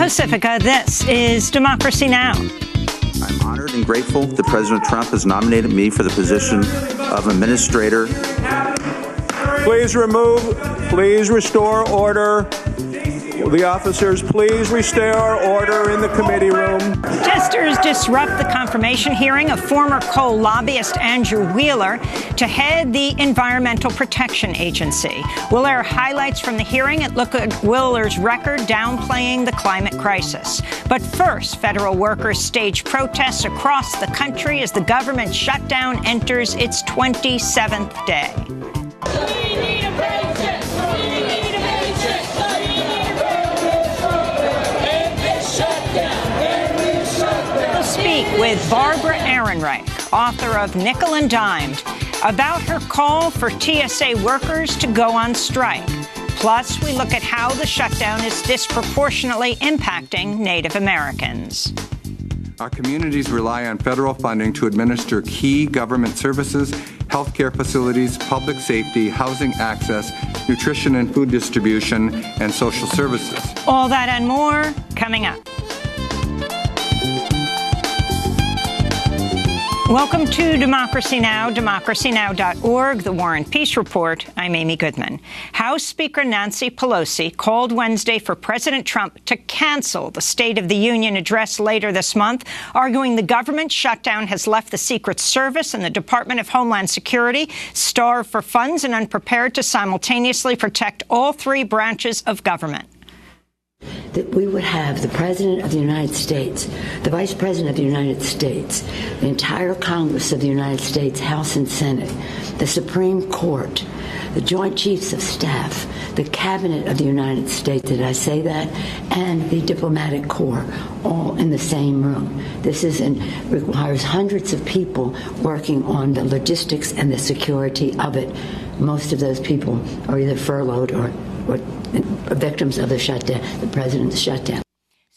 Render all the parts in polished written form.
Pacifica, this is Democracy Now! I'm honored and grateful that President Trump has nominated me for the position of administrator. Please restore order. The officers, please restore order in the committee room. Protesters disrupt the confirmation hearing of former coal lobbyist Andrew Wheeler to head the Environmental Protection Agency. We'll air highlights from the hearing and look at Wheeler's record downplaying the climate crisis. But first, federal workers stage protests across the country as the government shutdown enters its 27th day. Speak with Barbara Ehrenreich, author of Nickel and Dimed, about her call for TSA workers to go on strike. Plus, we look at how the shutdown is disproportionately impacting Native Americans. Our communities rely on federal funding to administer key government services, healthcare facilities, public safety, housing access, nutrition and food distribution, and social services. All that and more coming up. Welcome to Democracy Now!, democracynow.org, The War and Peace Report. I'm Amy Goodman. House Speaker Nancy Pelosi called Wednesday for President Trump to cancel the State of the Union address later this month, arguing the government shutdown has left the Secret Service and the Department of Homeland Security starved for funds and unprepared to simultaneously protect all three branches of government. That we would have the President of the United States, the Vice President of the United States, the entire Congress of the United States, House and Senate, the Supreme Court, the Joint Chiefs of Staff, the Cabinet of the United States, did I say that, and the Diplomatic Corps, all in the same room. This requires hundreds of people working on the logistics and the security of it. Most of those people are either furloughed or victims of the shutdown, the president's shutdown.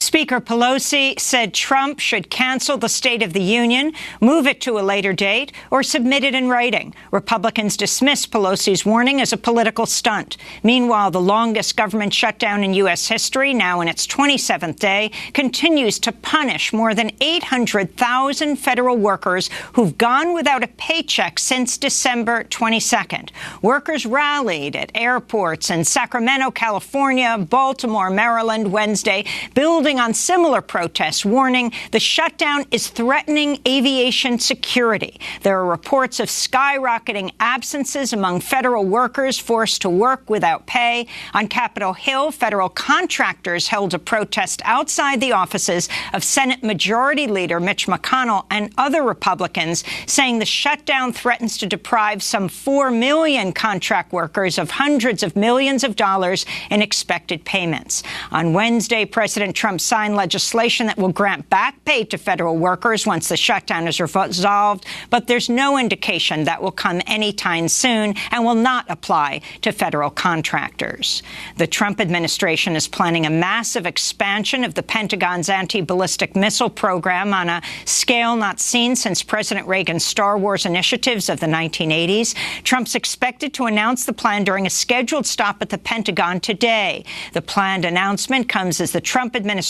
Speaker Pelosi said Trump should cancel the State of the Union, move it to a later date, or submit it in writing. Republicans dismissed Pelosi's warning as a political stunt. Meanwhile, the longest government shutdown in U.S. history, now in its 27th day, continues to punish more than 800,000 federal workers who've gone without a paycheck since December 22nd. Workers rallied at airports in Sacramento, California, Baltimore, Maryland Wednesday, building on similar protests, warning the shutdown is threatening aviation security. There are reports of skyrocketing absences among federal workers forced to work without pay. On Capitol Hill, federal contractors held a protest outside the offices of Senate Majority Leader Mitch McConnell and other Republicans, saying the shutdown threatens to deprive some 4 million contract workers of hundreds of millions of dollars in expected payments. On Wednesday, President Trump signed legislation that will grant back pay to federal workers once the shutdown is resolved, but there's no indication that will come anytime soon and will not apply to federal contractors. The Trump administration is planning a massive expansion of the Pentagon's anti-ballistic missile program on a scale not seen since President Reagan's Star Wars initiatives of the 1980s. Trump's expected to announce the plan during a scheduled stop at the Pentagon today. The planned announcement comes as the Trump administration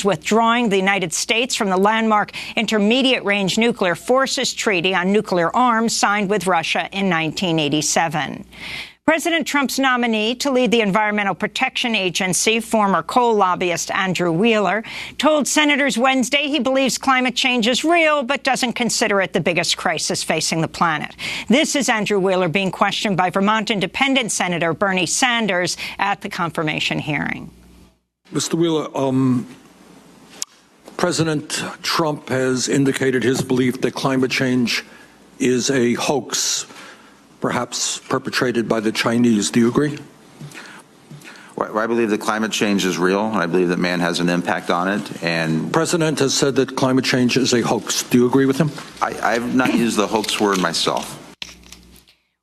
withdrawing the United States from the landmark Intermediate-Range Nuclear Forces Treaty on Nuclear Arms signed with Russia in 1987. President Trump's nominee to lead the Environmental Protection Agency, former coal lobbyist Andrew Wheeler, told senators Wednesday he believes climate change is real but doesn't consider it the biggest crisis facing the planet. This is Andrew Wheeler being questioned by Vermont Independent Senator Bernie Sanders at the confirmation hearing. Mr. Wheeler, President Trump has indicated his belief that climate change is a hoax, perhaps perpetrated by the Chinese. Do you agree? Well, I believe that climate change is real, and I believe that man has an impact on it. And the President has said that climate change is a hoax. Do you agree with him? I have not used the hoax word myself.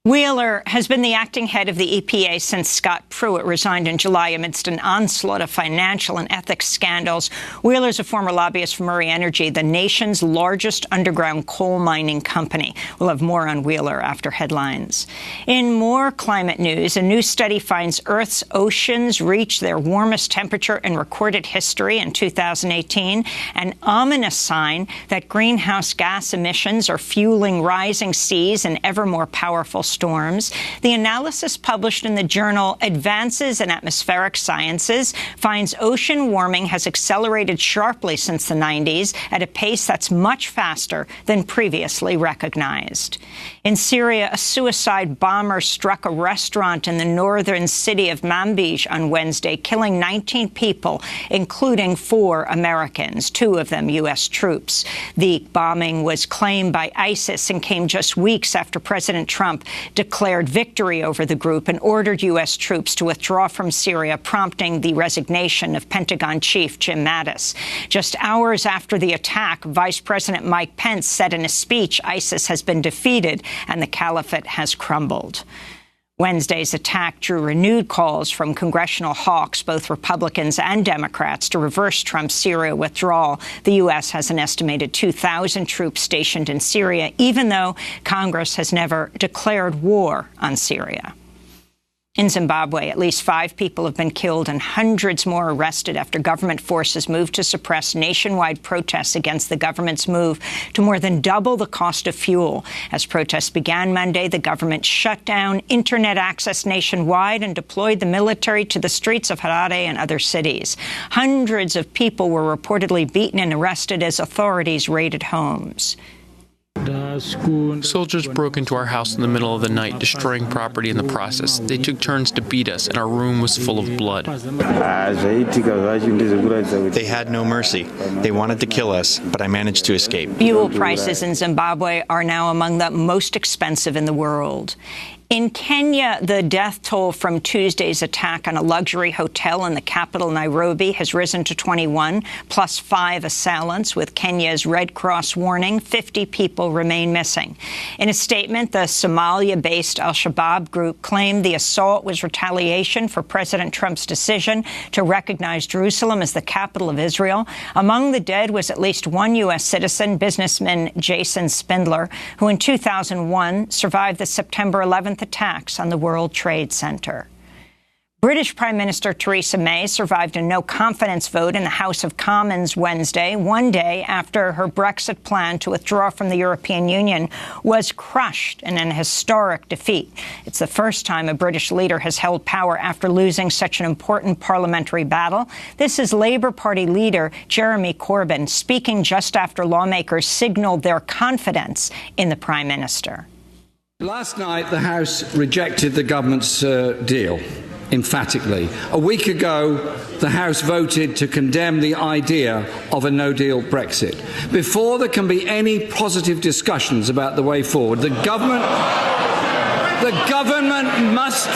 Wheeler has been the acting head of the EPA since Scott Pruitt resigned in July amidst an onslaught of financial and ethics scandals. Wheeler's a former lobbyist for Murray Energy, the nation's largest underground coal mining company. We'll have more on Wheeler after headlines. In more climate news, a new study finds Earth's oceans reached their warmest temperature in recorded history in 2018, an ominous sign that greenhouse gas emissions are fueling rising seas and ever more powerful storms. The analysis published in the journal Advances in Atmospheric Sciences finds ocean warming has accelerated sharply since the 90s at a pace that's much faster than previously recognized. In Syria, a suicide bomber struck a restaurant in the northern city of Manbij on Wednesday, killing 19 people, including 4 Americans, 2 of them U.S. troops. The bombing was claimed by ISIS and came just weeks after President Trump declared victory over the group and ordered U.S. troops to withdraw from Syria, prompting the resignation of Pentagon Chief Jim Mattis. Just hours after the attack, Vice President Mike Pence said in a speech ISIS has been defeated and the caliphate has crumbled. Wednesday's attack drew renewed calls from congressional hawks, both Republicans and Democrats, to reverse Trump's Syria withdrawal. The U.S. has an estimated 2,000 troops stationed in Syria, even though Congress has never declared war on Syria. In Zimbabwe, at least 5 people have been killed and hundreds more arrested after government forces moved to suppress nationwide protests against the government's move to more than double the cost of fuel. As protests began Monday, the government shut down internet access nationwide and deployed the military to the streets of Harare and other cities. Hundreds of people were reportedly beaten and arrested as authorities raided homes. Soldiers broke into our house in the middle of the night, destroying property in the process. They took turns to beat us, and our room was full of blood. They had no mercy. They wanted to kill us, but I managed to escape. Fuel prices in Zimbabwe are now among the most expensive in the world. In Kenya, the death toll from Tuesday's attack on a luxury hotel in the capital, Nairobi, has risen to 21, plus 5 assailants, with Kenya's Red Cross warning 50 people remain missing. In a statement, the Somalia-based al-Shabaab group claimed the assault was retaliation for President Trump's decision to recognize Jerusalem as the capital of Israel. Among the dead was at least 1 U.S. citizen, businessman Jason Spindler, who in 2001 survived the September 11th attacks on the World Trade Center. British Prime Minister Theresa May survived a no-confidence vote in the House of Commons Wednesday, one day after her Brexit plan to withdraw from the European Union was crushed in an historic defeat. It's the first time a British leader has held power after losing such an important parliamentary battle. This is Labour Party leader Jeremy Corbyn speaking just after lawmakers signalled their confidence in the Prime Minister. Last night, the House rejected the government's deal emphatically. A week ago, the House voted to condemn the idea of a no-deal Brexit. Before there can be any positive discussions about the way forward, the government must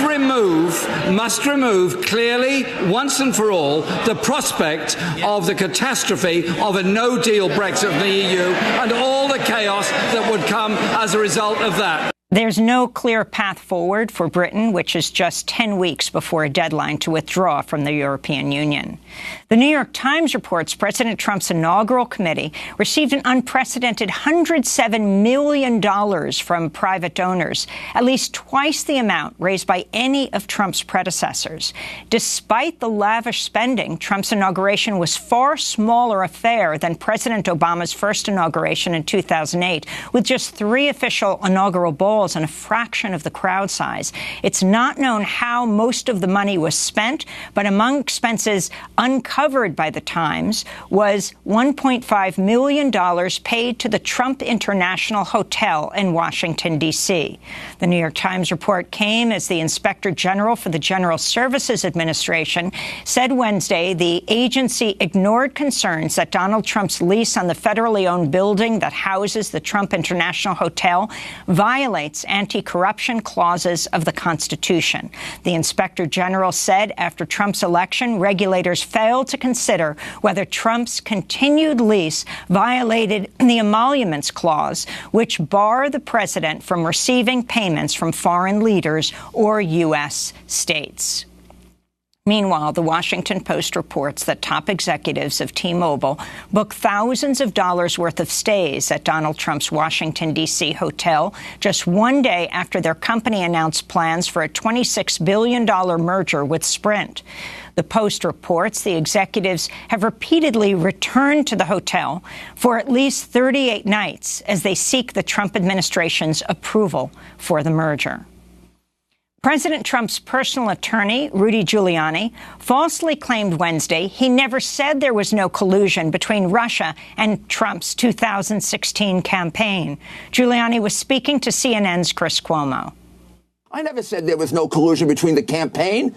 remove clearly, once and for all, the prospect of the catastrophe of a no-deal Brexit from the EU and all the chaos that would come as a result of that. There's no clear path forward for Britain, which is just 10 weeks before a deadline to withdraw from the European Union. The New York Times reports President Trump's inaugural committee received an unprecedented $107 million from private donors, at least twice the amount raised by any of Trump's predecessors. Despite the lavish spending, Trump's inauguration was far smaller affair than President Obama's first inauguration in 2008, with just 3 official inaugural balls and a fraction of the crowd size. It's not known how most of the money was spent, but among expenses uncovered by the Times was $1.5 million paid to the Trump International Hotel in Washington, D.C. The New York Times report came as the Inspector General for the General Services Administration said Wednesday the agency ignored concerns that Donald Trump's lease on the federally owned building that houses the Trump International Hotel violates violates anti-corruption clauses of the Constitution. The Inspector General said after Trump's election, regulators failed to consider whether Trump's continued lease violated the emoluments clause, which bar the president from receiving payments from foreign leaders or U.S. states. Meanwhile, the Washington Post reports that top executives of T-Mobile booked thousands of dollars worth of stays at Donald Trump's Washington, D.C. hotel just one day after their company announced plans for a $26 billion merger with Sprint. The Post reports the executives have repeatedly returned to the hotel for at least 38 nights as they seek the Trump administration's approval for the merger. President Trump's personal attorney, Rudy Giuliani, falsely claimed Wednesday he never said there was no collusion between Russia and Trump's 2016 campaign. Giuliani was speaking to CNN's Chris Cuomo. I never said there was no collusion between the campaign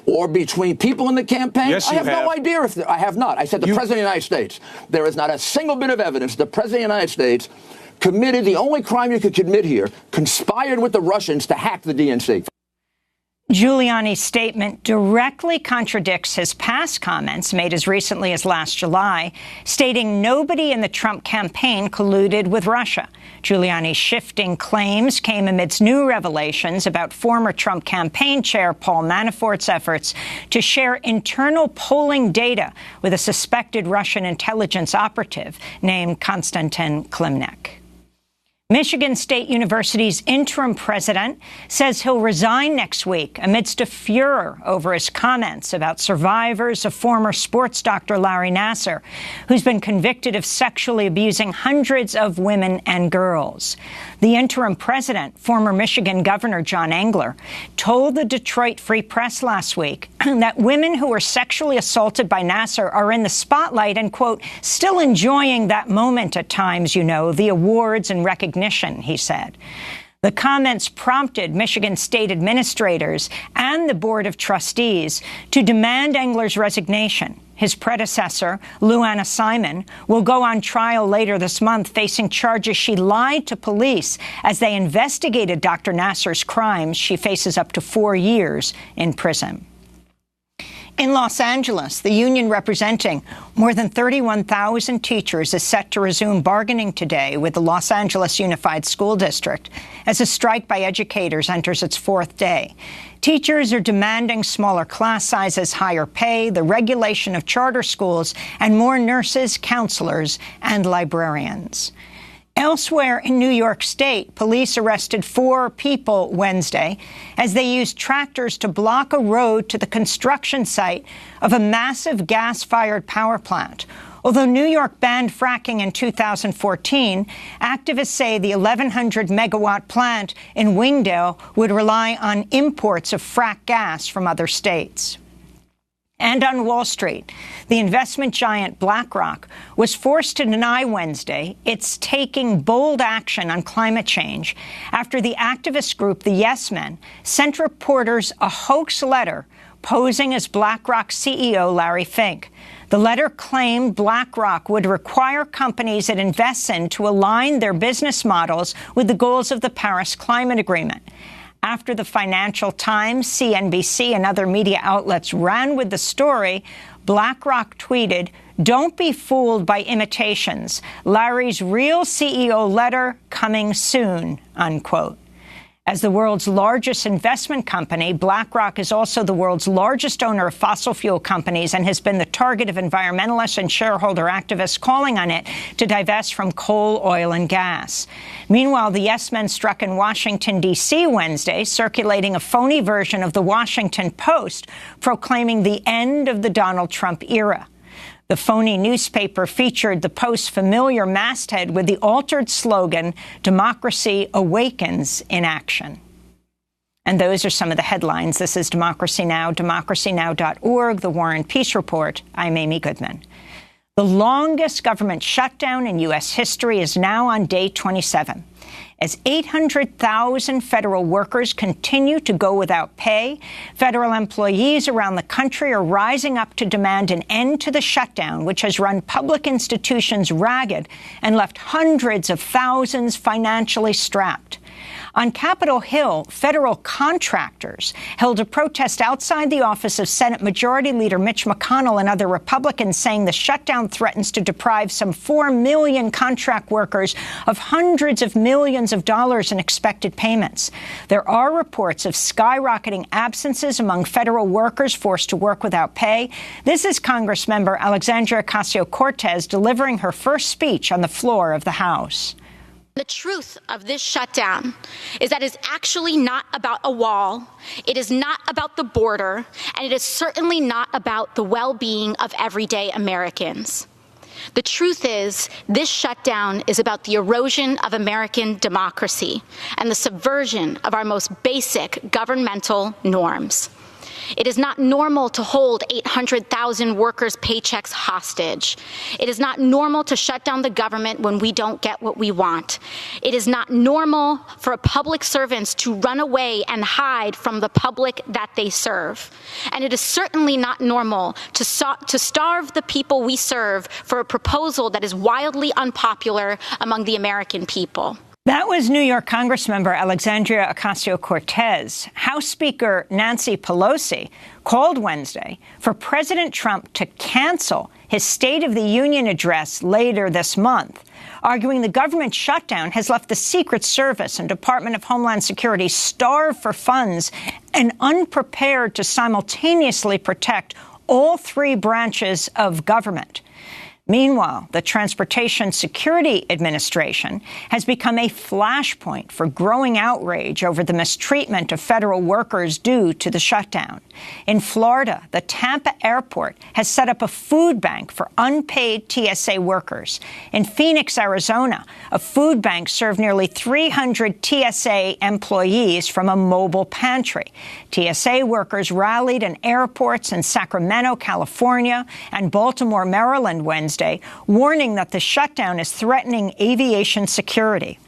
or between people in the campaign. Yes, I have no idea if I have not. I said the President of the United States. There is not a single bit of evidence the President of the United States committed the only crime you could commit here, conspired with the Russians to hack the DNC. Giuliani's statement directly contradicts his past comments made as recently as last July, stating nobody in the Trump campaign colluded with Russia. Giuliani's shifting claims came amidst new revelations about former Trump campaign chair Paul Manafort's efforts to share internal polling data with a suspected Russian intelligence operative named Konstantin Klimnik. Michigan State University's interim president says he'll resign next week amidst a furor over his comments about survivors of former sports doctor Larry Nassar, who's been convicted of sexually abusing hundreds of women and girls. The interim president, former Michigan Governor John Engler, told the Detroit Free Press last week that women who were sexually assaulted by Nassar are in the spotlight and, quote, still enjoying that moment at times, you know, the awards and recognition, he said. The comments prompted Michigan state administrators and the Board of Trustees to demand Engler's resignation. His predecessor, Lou Anna Simon, will go on trial later this month, facing charges she lied to police as they investigated Dr. Nassar's crimes. She faces up to 4 years in prison. In Los Angeles, the union representing more than 31,000 teachers is set to resume bargaining today with the Los Angeles Unified School District as a strike by educators enters its 4th day. Teachers are demanding smaller class sizes, higher pay, the regulation of charter schools, and more nurses, counselors, and librarians. Elsewhere in New York State, police arrested 4 people Wednesday as they used tractors to block a road to the construction site of a massive gas-fired power plant. Although New York banned fracking in 2014, activists say the 1,100-megawatt plant in Wingdale would rely on imports of frack gas from other states. And on Wall Street, the investment giant BlackRock was forced to deny Wednesday it's taking bold action on climate change after the activist group, the Yes Men, sent reporters a hoax letter posing as BlackRock CEO Larry Fink. The letter claimed BlackRock would require companies it invests in to align their business models with the goals of the Paris Climate Agreement. After the Financial Times, CNBC, and other media outlets ran with the story, BlackRock tweeted, "Don't be fooled by imitations. Larry's real CEO letter coming soon," unquote. As the world's largest investment company, BlackRock is also the world's largest owner of fossil fuel companies and has been the target of environmentalists and shareholder activists calling on it to divest from coal, oil, and gas. Meanwhile, the Yes Men struck in Washington, D.C. Wednesday, circulating a phony version of the Washington Post proclaiming the end of the Donald Trump era. The phony newspaper featured the Post's familiar masthead with the altered slogan, "Democracy awakens in action." And those are some of the headlines. This is Democracy Now!, democracynow.org, The War and Peace Report. I'm Amy Goodman. The longest government shutdown in U.S. history is now on day 27. As 800,000 federal workers continue to go without pay, federal employees around the country are rising up to demand an end to the shutdown, which has run public institutions ragged and left hundreds of thousands financially strapped. On Capitol Hill, federal contractors held a protest outside the office of Senate Majority Leader Mitch McConnell and other Republicans, saying the shutdown threatens to deprive some 4 million contract workers of hundreds of millions of dollars in expected payments. There are reports of skyrocketing absences among federal workers forced to work without pay. This is Congressmember Alexandria Ocasio-Cortez delivering her first speech on the floor of the House. The truth of this shutdown is that it's actually not about a wall, it is not about the border, and it is certainly not about the well-being of everyday Americans. The truth is, this shutdown is about the erosion of American democracy and the subversion of our most basic governmental norms. It is not normal to hold 800,000 workers' paychecks hostage. It is not normal to shut down the government when we don't get what we want. It is not normal for public servants to run away and hide from the public that they serve. And it is certainly not normal to starve the people we serve for a proposal that is wildly unpopular among the American people. That was New York Congressmember Alexandria Ocasio-Cortez. House Speaker Nancy Pelosi called Wednesday for President Trump to cancel his State of the Union address later this month, arguing the government shutdown has left the Secret Service and Department of Homeland Security starved for funds and unprepared to simultaneously protect all three branches of government. Meanwhile, the Transportation Security Administration has become a flashpoint for growing outrage over the mistreatment of federal workers due to the shutdown. In Florida, the Tampa airport has set up a food bank for unpaid TSA workers. In Phoenix, Arizona, a food bank served nearly 300 TSA employees from a mobile pantry. TSA workers rallied in airports in Sacramento, California, and Baltimore, Maryland Wednesday, warning that the shutdown is threatening aviation security.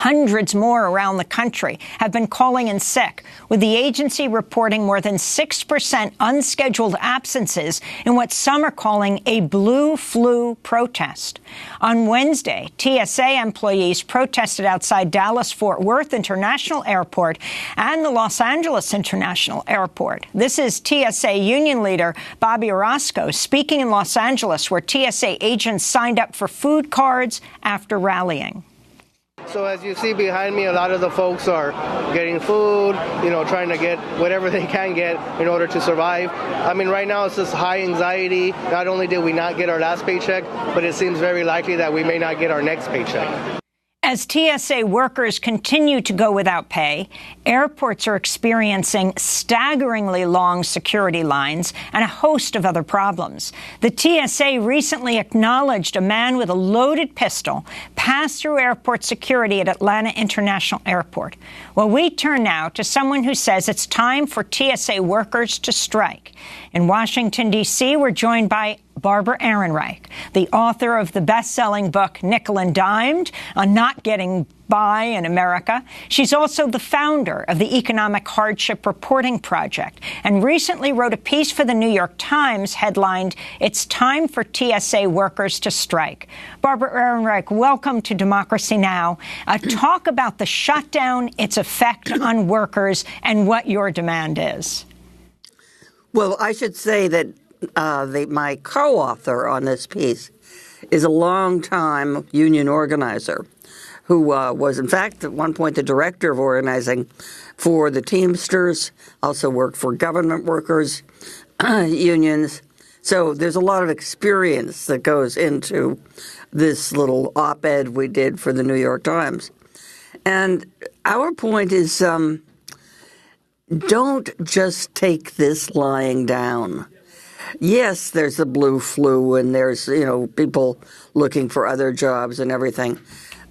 Hundreds more around the country have been calling in sick, with the agency reporting more than 6% unscheduled absences in what some are calling a blue flu protest. On Wednesday, TSA employees protested outside Dallas-Fort Worth International Airport and the Los Angeles International Airport. This is TSA union leader Bobby Orozco speaking in Los Angeles, where TSA agents signed up for food cards after rallying. So as you see behind me, a lot of the folks are getting food, trying to get whatever they can get in order to survive. I mean, right now it's just high anxiety. Not only did we not get our last paycheck, but it seems very likely that we may not get our next paycheck. As TSA workers continue to go without pay, airports are experiencing staggeringly long security lines and a host of other problems. The TSA recently acknowledged a man with a loaded pistol passed through airport security at Atlanta International Airport. Well, we turn now to someone who says it's time for TSA workers to strike. In Washington, D.C., we're joined by Barbara Ehrenreich, the author of the best-selling book Nickel and Dimed on Not Getting By in America. She's also the founder of the Economic Hardship Reporting Project and recently wrote a piece for the New York Times headlined, "It's Time for TSA Workers to Strike." Barbara Ehrenreich, welcome to Democracy Now! Talk about the shutdown, its effect on workers, and what your demand is. Well, I should say that my co-author on this piece is a longtime union organizer who was, in fact, at one point the director of organizing for the Teamsters, also worked for government workers, unions. So there's a lot of experience that goes into this little op-ed we did for the New York Times. And our point is, don't just take this lying down. Yes, there's the blue flu and there's, people looking for other jobs and everything.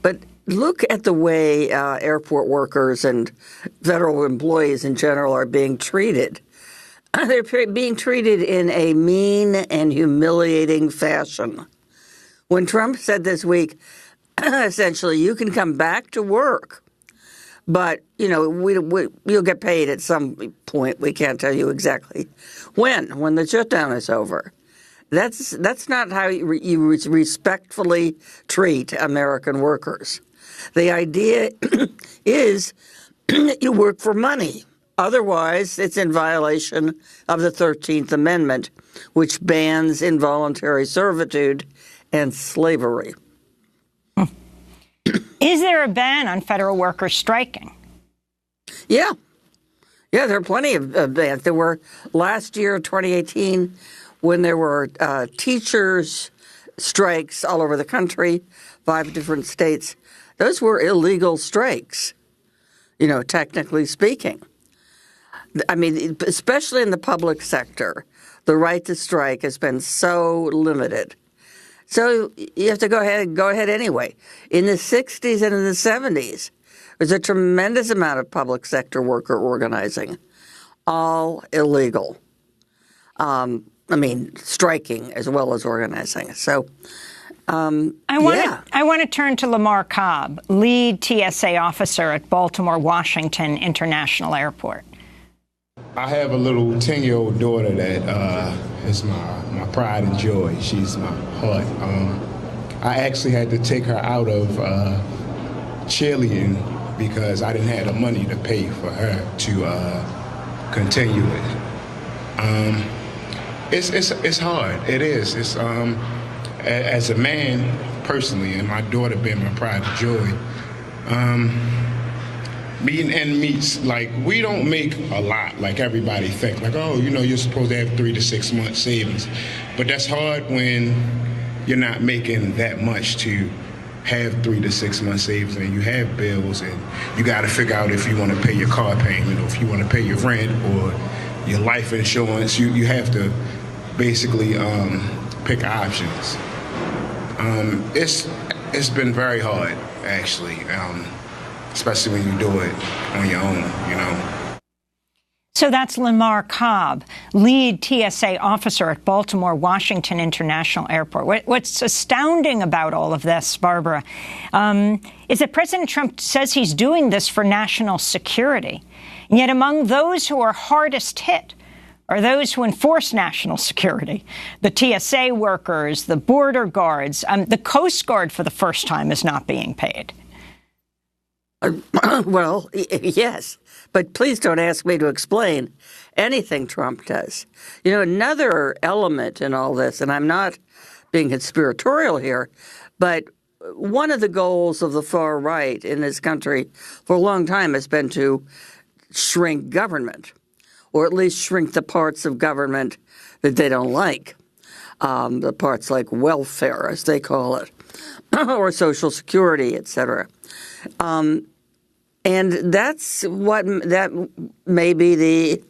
But look at the way airport workers and federal employees in general are being treated. They're being treated in a mean and humiliating fashion. When Trump said this week, essentially, you can come back to work, but, you'll get paid at some point. We can't tell you exactly when the shutdown is over. That's not how you respectfully treat American workers. The idea is you work for money. Otherwise, it's in violation of the 13th Amendment, which bans involuntary servitude and slavery. Is there a ban on federal workers striking? Yeah. Yeah, there are plenty of bans. There were last year, 2018, when there were teachers' strikes all over the country, 5 different states. Those were illegal strikes, technically speaking. I mean, especially in the public sector, the right to strike has been so limited. So you have to go ahead anyway. In the 60s and in the 70s, there's a tremendous amount of public sector worker organizing, all illegal. Striking as well as organizing. So, I want to turn to Lamar Cobb, lead TSA officer at Baltimore Washington International Airport. I have a little 10-year-old daughter that is my pride and joy. She's my heart. I actually had to take her out of cheerleading because I didn't have the money to pay for her to continue it. It's hard. It is. It's as a man personally, and my daughter being my pride and joy. Meeting end meets, like, we don't make a lot like everybody think. Like, you're supposed to have 3 to 6 months savings. But that's hard when you're not making that much to have 3 to 6 months savings, and you have bills, and you got to figure out if you want to pay your car payment, or if you want to pay your rent, or your life insurance. You have to basically pick options. It's been very hard, actually. Especially when you do it on your own, So that's Lamar Cobb, lead TSA officer at Baltimore Washington International Airport. What's astounding about all of this, Barbara, is that President Trump says he's doing this for national security. And yet among those who are hardest hit are those who enforce national security. The TSA workers, the border guards, the Coast Guard for the first time is not being paid. Well, yes, but please don't ask me to explain anything Trump does. Another element in all this, and I'm not being conspiratorial here, but one of the goals of the far right in this country for a long time has been to shrink government, or at least shrink the parts of government that they don't like, the parts like welfare, as they call it, or Social Security, et cetera. And that may be the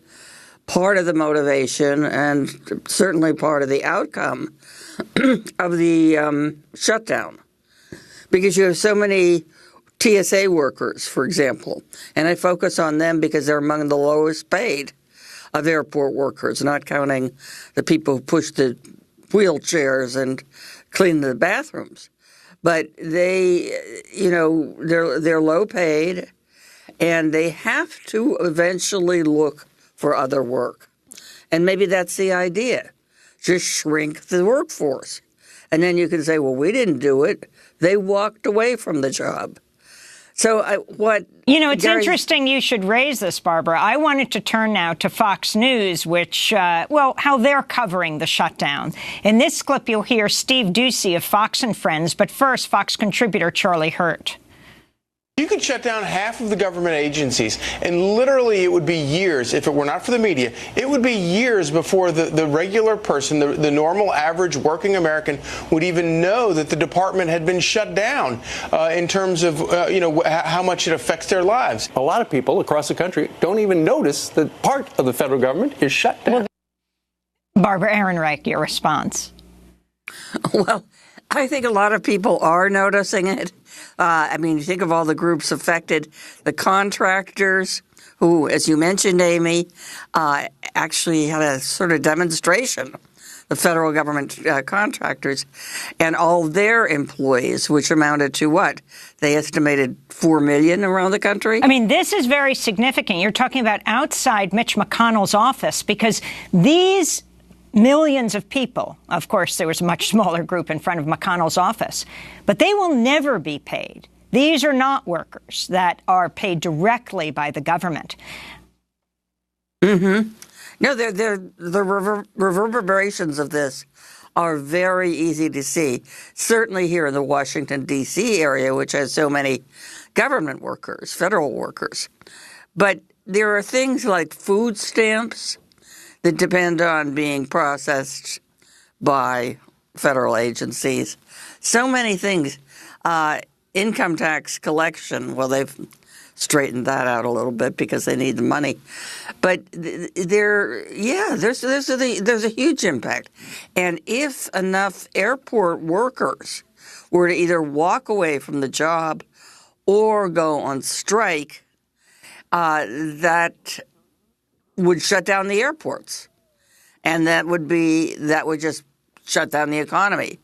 part of the motivation and certainly part of the outcome of the shutdown. Because you have so many TSA workers, for example, and I focus on them because they're among the lowest paid of airport workers, not counting the people who push the wheelchairs and clean the bathrooms. But they're low paid, and they have to eventually look for other work. And maybe that's the idea. Just shrink the workforce. And then you can say, well, we didn't do it. They walked away from the job. So it's interesting you should raise this, Barbara. I wanted to turn now to Fox News, which, how they're covering the shutdown. In this clip, you'll hear Steve Doocy of Fox and Friends, but first, Fox contributor Charlie Hurt. You could shut down half of the government agencies, and literally it would be years, if it were not for the media, it would be years before the regular person, the normal, average, working American would even know that the department had been shut down in terms of, how much it affects their lives. A lot of people across the country don't even notice that part of the federal government is shut down. Barbara Ehrenreich, your response. Well, I think a lot of people are noticing it. You think of all the groups affected, the contractors who, as you mentioned, Amy, actually had a sort of demonstration, the federal government contractors, and all their employees, which amounted to what? They estimated 4 million around the country. This is very significant. You're talking about outside Mitch McConnell's office, because these millions of people, of course, there was a much smaller group in front of McConnell's office, but they will never be paid These are not workers that are paid directly by the government. Mm-hmm. No, the reverberations of this are very easy to see. Certainly here in the Washington, D.C. area, which has so many government workers, federal workers. But there are things like food stamps that depend on being processed by federal agencies. So many things. Income tax collection, well, they've straightened that out a little bit because they need the money. But there's a huge impact. And if enough airport workers were to either walk away from the job or go on strike, that would shut down the airports. And that would just shut down the economy.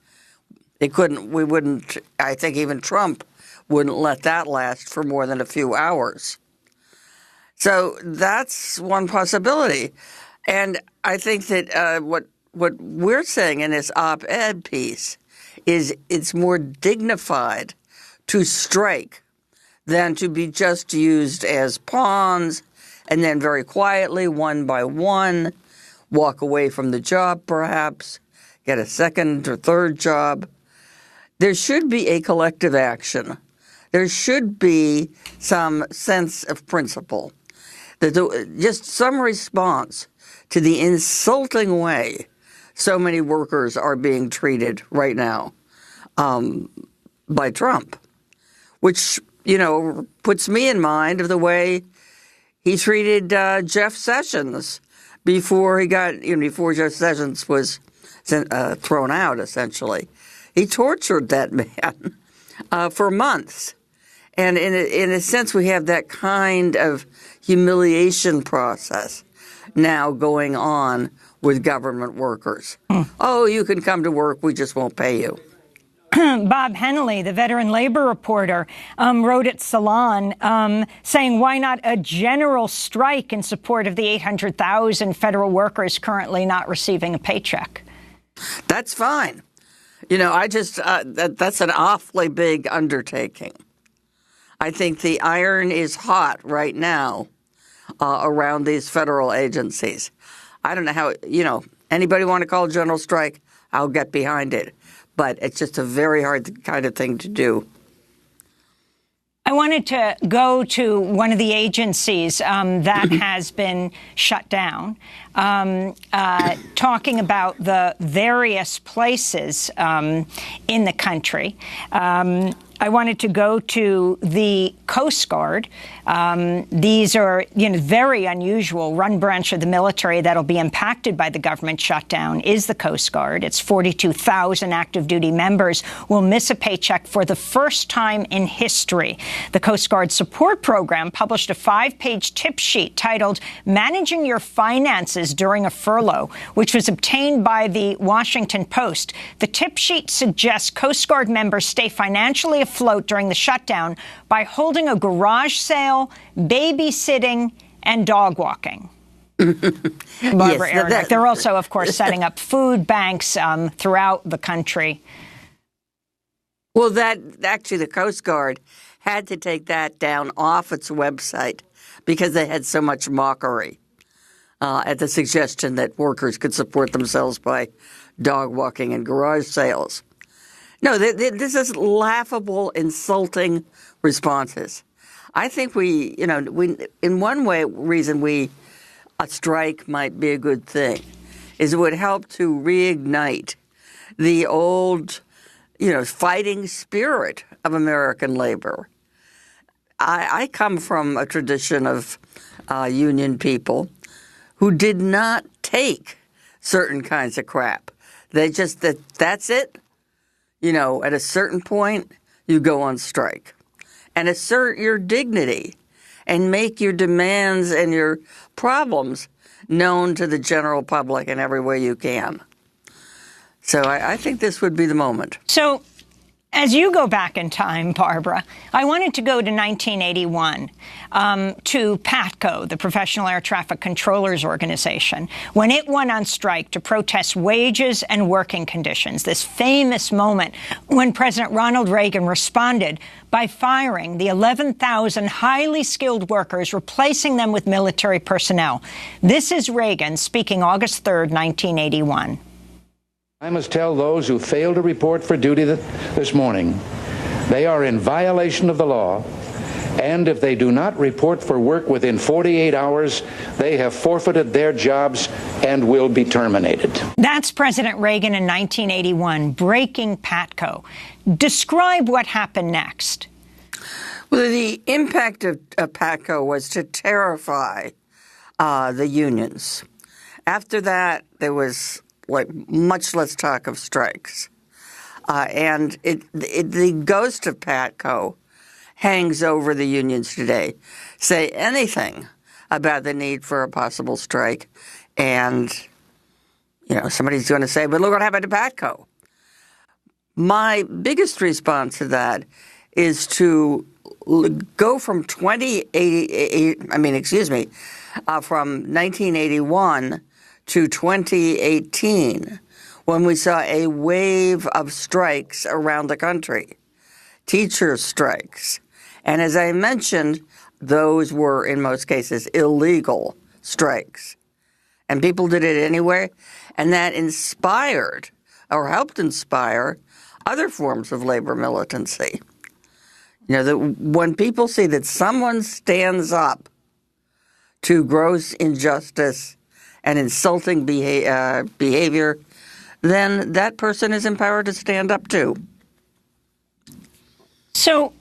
I think even Trump wouldn't let that last for more than a few hours. So that's one possibility. And I think that what we're saying in this op-ed piece is it's more dignified to strike than to be just used as pawns and then very quietly, one by one, walk away from the job perhaps, get a second or third job. There should be a collective action. There should be some sense of principle. Just some response to the insulting way so many workers are being treated right now by Trump, which, puts me in mind of the way he treated Jeff Sessions before Jeff Sessions was thrown out, essentially. He tortured that man for months. And in a sense, we have that kind of humiliation process now going on with government workers. Oh, you can come to work, we just won't pay you. Bob Hennelly, the veteran labor reporter, wrote at Salon saying, why not a general strike in support of the 800,000 federal workers currently not receiving a paycheck? That's fine. That's an awfully big undertaking. I think the iron is hot right now around these federal agencies. I don't know how, anybody want to call a general strike, I'll get behind it. But it's just a very hard kind of thing to do. I wanted to go to one of the agencies that has been shut down, talking about the various places in the country. I wanted to go to the Coast Guard. These are, very unusual. One branch of the military that'll be impacted by the government shutdown is the Coast Guard. Its 42,000 active duty members will miss a paycheck for the first time in history. The Coast Guard Support Program published a 5-page tip sheet titled Managing Your Finances During a Furlough, which was obtained by the Washington Post. The tip sheet suggests Coast Guard members stay financially afloat during the shutdown by holding a garage sale, babysitting, and dog walking. Barbara Ehrenreich. They're also, of course, setting up food banks throughout the country. Well, the Coast Guard had to take that down off its website because they had so much mockery at the suggestion that workers could support themselves by dog walking and garage sales. No, this is laughable, insulting responses. I think in one reason a strike might be a good thing is it would help to reignite the old, fighting spirit of American labor. I come from a tradition of union people who did not take certain kinds of crap. They just, that's it. At a certain point, you go on strike and assert your dignity and make your demands and your problems known to the general public in every way you can. So I think this would be the moment. So As you go back in time, Barbara, I wanted to go to 1981, to PATCO, the Professional Air Traffic Controllers Organization, when it went on strike to protest wages and working conditions. This famous moment when President Ronald Reagan responded by firing the 11,000 highly skilled workers, replacing them with military personnel. This is Reagan speaking August 3rd, 1981. I must tell those who failed to report for duty this morning, they are in violation of the law, and if they do not report for work within 48 hours, they have forfeited their jobs and will be terminated. That's President Reagan in 1981, breaking PATCO. Describe what happened next. Well, the impact of PATCO was to terrify the unions. After that, there was much less talk of strikes. And the ghost of PATCO hangs over the unions today. Say anything about the need for a possible strike, and, somebody's going to say, but look what happened to PATCO. My biggest response to that is to go from from 1981 to 2018, when we saw a wave of strikes around the country, teacher strikes. And as I mentioned, those were, in most cases, illegal strikes. And people did it anyway, and that inspired or helped inspire other forms of labor militancy. When people see that someone stands up to gross injustice and insulting behavior, then that person is empowered to stand up too. So,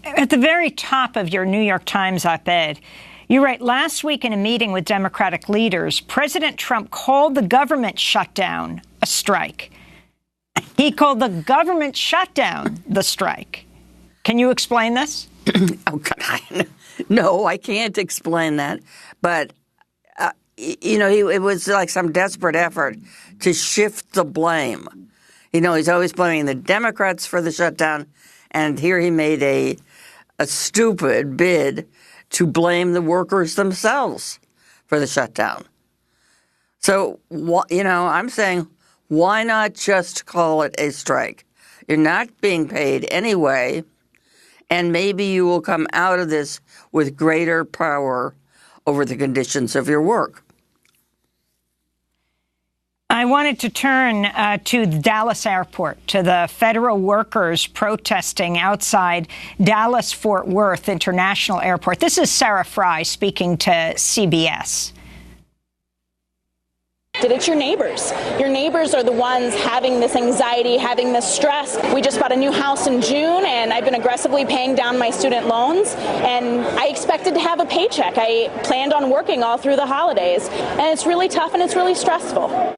at the very top of your New York Times op-ed, you write, last week in a meeting with Democratic leaders, President Trump called the government shutdown a strike. He called the government shutdown the strike. Can you explain this? Oh, God. No, I can't explain that. But it was like some desperate effort to shift the blame. He's always blaming the Democrats for the shutdown, and here he made a stupid bid to blame the workers themselves for the shutdown. So, I'm saying, why not just call it a strike? You're not being paid anyway, and maybe you will come out of this with greater power over the conditions of your work. I wanted to turn to the Dallas airport, to the federal workers protesting outside Dallas-Fort Worth International Airport. This is Sarah Fry speaking to CBS. It's your neighbors. Your neighbors are the ones having this anxiety, having this stress. We just bought a new house in June, and I've been aggressively paying down my student loans, and I expected to have a paycheck. I planned on working all through the holidays, and it's really tough and it's really stressful.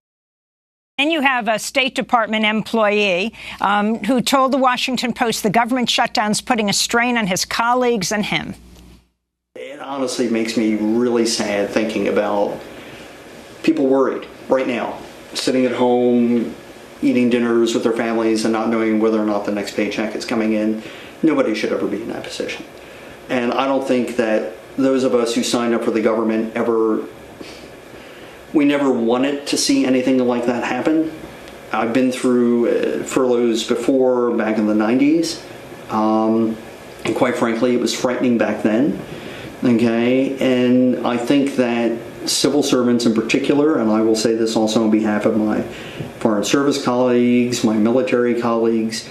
And you have a State Department employee who told the Washington Post the government shutdown's putting a strain on his colleagues and him. It honestly makes me really sad thinking about people worried right now, sitting at home, eating dinners with their families and not knowing whether or not the next paycheck is coming in. Nobody should ever be in that position. And I don't think that those of us who signed up for the government we never wanted to see anything like that happen. I've been through furloughs before, back in the 90s. And quite frankly, it was frightening back then. Okay, and I think that civil servants in particular, and I will say this also on behalf of my foreign service colleagues, my military colleagues,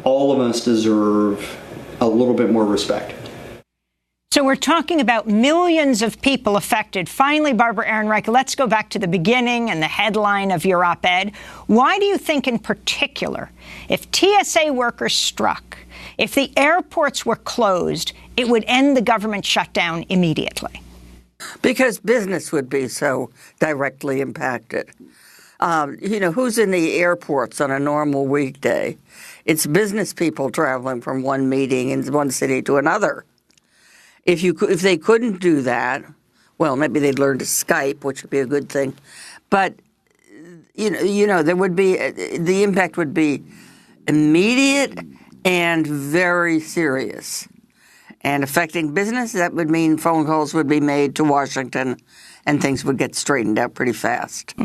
all of us deserve a little bit more respect. So we're talking about millions of people affected. Finally, Barbara Ehrenreich, let's go back to the beginning and the headline of your op-ed. Why do you think in particular, if TSA workers struck, if the airports were closed, it would end the government shutdown immediately? Because business would be so directly impacted. Who's in the airports on a normal weekday? It's business people traveling from one meeting in one city to another. If they couldn't do that, well, maybe they'd learn to Skype, which would be a good thing. But there would be the impact would be immediate and very serious. And affecting business, that would mean phone calls would be made to Washington and things would get straightened out pretty fast.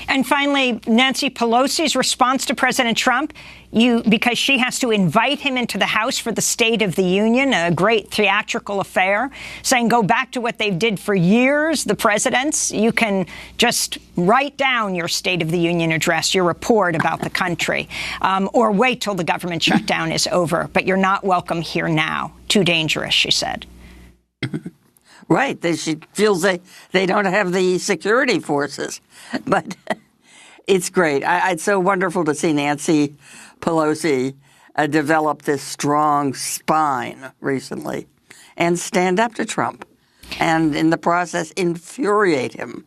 And finally, Nancy Pelosi's response to President Trump, because she has to invite him into the House for the State of the Union, a great theatrical affair, saying go back to what they did for years, the presidents. You can just write down your State of the Union address, your report about the country, or wait till the government shutdown is over. But you're not welcome here now. Too dangerous, she said. Right. She feels they don't have the security forces. But it's great. It's so wonderful to see Nancy Pelosi develop this strong spine recently and stand up to Trump and in the process infuriate him.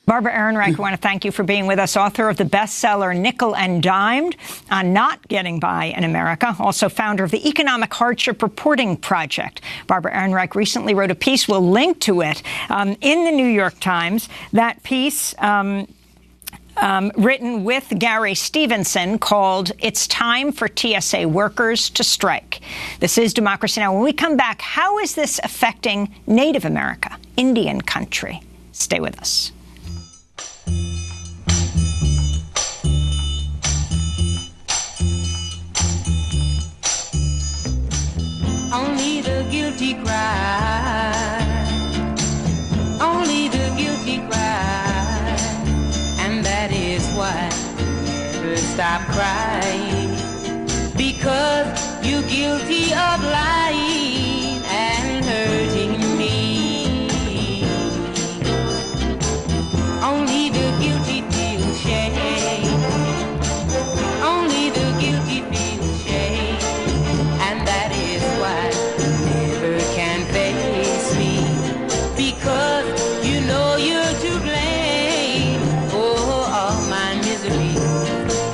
Barbara Ehrenreich, I want to thank you for being with us, author of the bestseller Nickel and Dimed on Not Getting By in America, also founder of the Economic Hardship Reporting Project. Barbara Ehrenreich recently wrote a piece, we'll link to it, in the New York Times. That piece, written with Gary Stevenson, called It's Time for TSA Workers to Strike. This is Democracy Now! When we come back, how is this affecting Native America, Indian country? Stay with us. Only the guilty cry, only the guilty cry, and that is why I never stop crying, because you're guilty of lying and hurting me. Only the guilty feel shame, only the guilty feel shame, and that is why you never can face me, because you know you're to blame for all my misery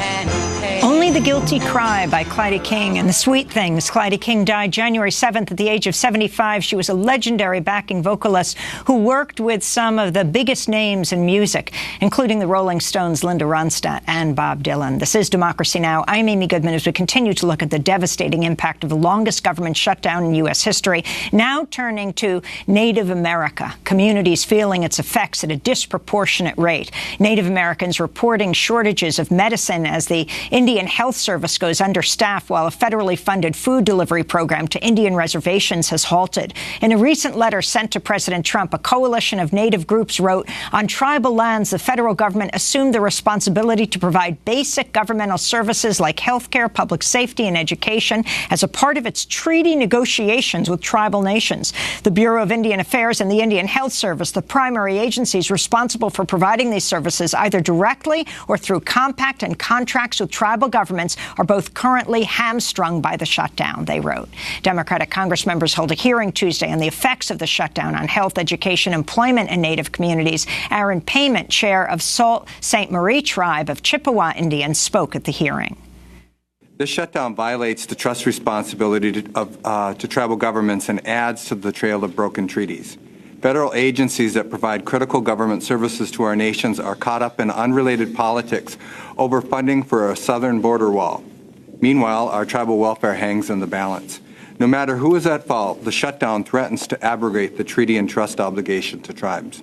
and pain. Only the Guilty Cry by Clyde King and the Sweet Things. Clyde King died January 7th at the age of 75. She was a legendary backing vocalist who worked with some of the biggest names in music, including the Rolling Stones, Linda Ronstadt, and Bob Dylan. This is Democracy Now! I'm Amy Goodman as we continue to look at the devastating impact of the longest government shutdown in U.S. history. Now turning to Native America, communities feeling its effects at a disproportionate rate. Native Americans reporting shortages of medicine as the Indian Health Service goes understaffed, while a federally funded food delivery program to Indian reservations has halted. In a recent letter sent to President Trump, a coalition of Native groups wrote, on tribal lands, the federal government assumed the responsibility to provide basic governmental services like health care, public safety, and education as a part of its treaty negotiations with tribal nations. The Bureau of Indian Affairs and the Indian Health Service, the primary agencies responsible for providing these services either directly or through compact and contracts with tribal governments, are both currently hamstrung by the shutdown, they wrote. Democratic Congress members held a hearing Tuesday on the effects of the shutdown on health, education, employment in Native communities. Aaron Payment, chair of Sault Ste. Marie Tribe of Chippewa Indians, spoke at the hearing. This shutdown violates the trust responsibility to tribal governments and adds to the trail of broken treaties. Federal agencies that provide critical government services to our nations are caught up in unrelated politics over funding for a southern border wall. Meanwhile, our tribal welfare hangs in the balance. No matter who is at fault, the shutdown threatens to abrogate the treaty and trust obligation to tribes.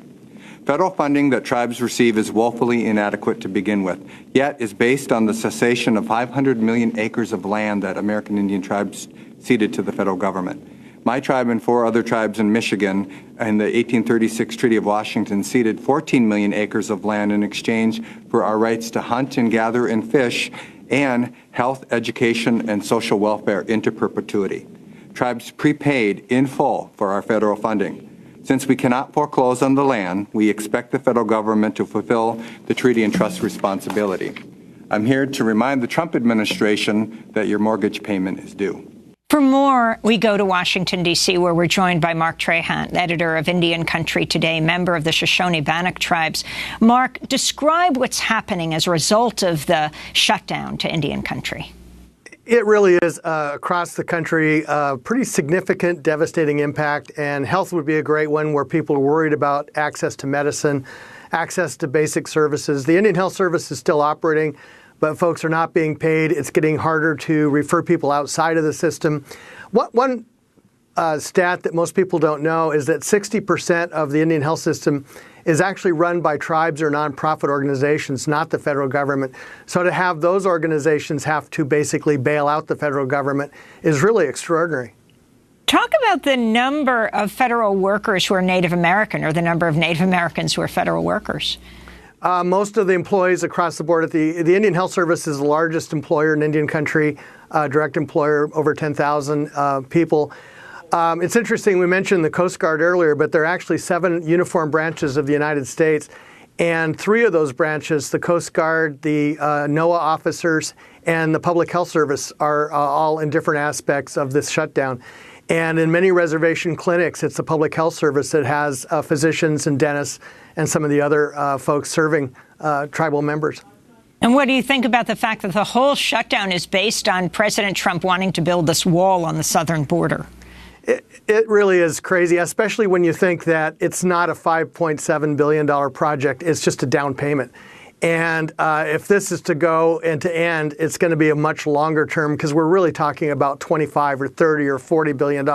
Federal funding that tribes receive is woefully inadequate to begin with, yet is based on the cessation of 500 million acres of land that American Indian tribes ceded to the federal government. My tribe and 4 other tribes in Michigan in the 1836 Treaty of Washington ceded 14 million acres of land in exchange for our rights to hunt and gather and fish and health, education, and social welfare into perpetuity. Tribes prepaid in full for our federal funding. Since we cannot foreclose on the land, we expect the federal government to fulfill the treaty and trust responsibility. I'm here to remind the Trump administration that your mortgage payment is due. For more, we go to Washington, D.C., where we're joined by Mark Trahant, editor of Indian Country Today, member of the Shoshone-Bannock tribes. Mark, describe what's happening as a result of the shutdown to Indian country. It really is across the country, pretty significant, devastating impact, and health would be a great one where people are worried about access to medicine, access to basic services. The Indian Health Service is still operating, but folks are not being paid. It's getting harder to refer people outside of the system. One stat that most people don't know is that 60% of the Indian health system is actually run by tribes or nonprofit organizations, not the federal government. So to have those organizations have to basically bail out the federal government is really extraordinary. Talk about the number of federal workers who are Native American, or the number of Native Americans who are federal workers. Most of the employees across the board at the Indian Health Service is the largest employer in Indian country, direct employer, over 10,000 people. It's interesting, we mentioned the Coast Guard earlier, but there are actually 7 uniform branches of the United States. And 3 of those branches, the Coast Guard, the NOAA officers, and the Public Health Service are all in different aspects of this shutdown. And in many reservation clinics, it's the Public Health Service that has physicians and dentists and some of the other folks serving tribal members. And what do you think about the fact that the whole shutdown is based on President Trump wanting to build this wall on the southern border? It really is crazy, especially when you think that it's not a $5.7 billion project. It's just a down payment. And if this is to go and to end, it's going to be a much longer term, because we're really talking about 25 or 30 or $40 billion.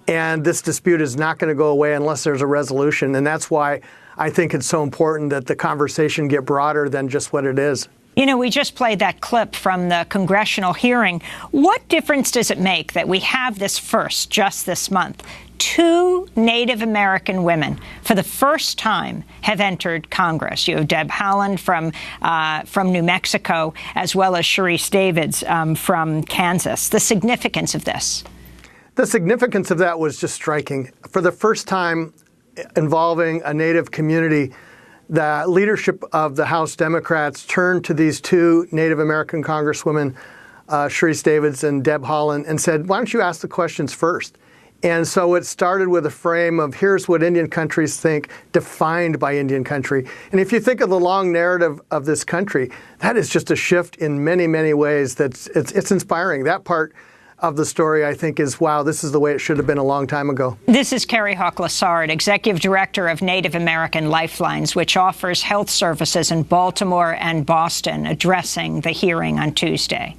And this dispute is not going to go away unless there's a resolution. And that's why I think it's so important that the conversation get broader than just what it is. You know, we just played that clip from the congressional hearing. What difference does it make that we have this first, just this month? 2 Native American women, for the first time, have entered Congress. You have Deb Haaland from New Mexico, as well as Sharice Davids from Kansas. The significance of this? The significance of that was just striking. For the first time involving a Native community, the leadership of the House Democrats turned to these 2 Native American congresswomen, Sharice Davids and Deb Haaland, and said, why don't you ask the questions first? And so it started with a frame of here's what Indian countries think, defined by Indian country. And if you think of the long narrative of this country, that is just a shift in many, many ways. It's inspiring. That part of the story, I think, is, wow, this is the way it should have been a long time ago. This is Carrie Hawk-Lassard, Executive Director of Native American Lifelines, which offers health services in Baltimore and Boston, addressing the hearing on Tuesday.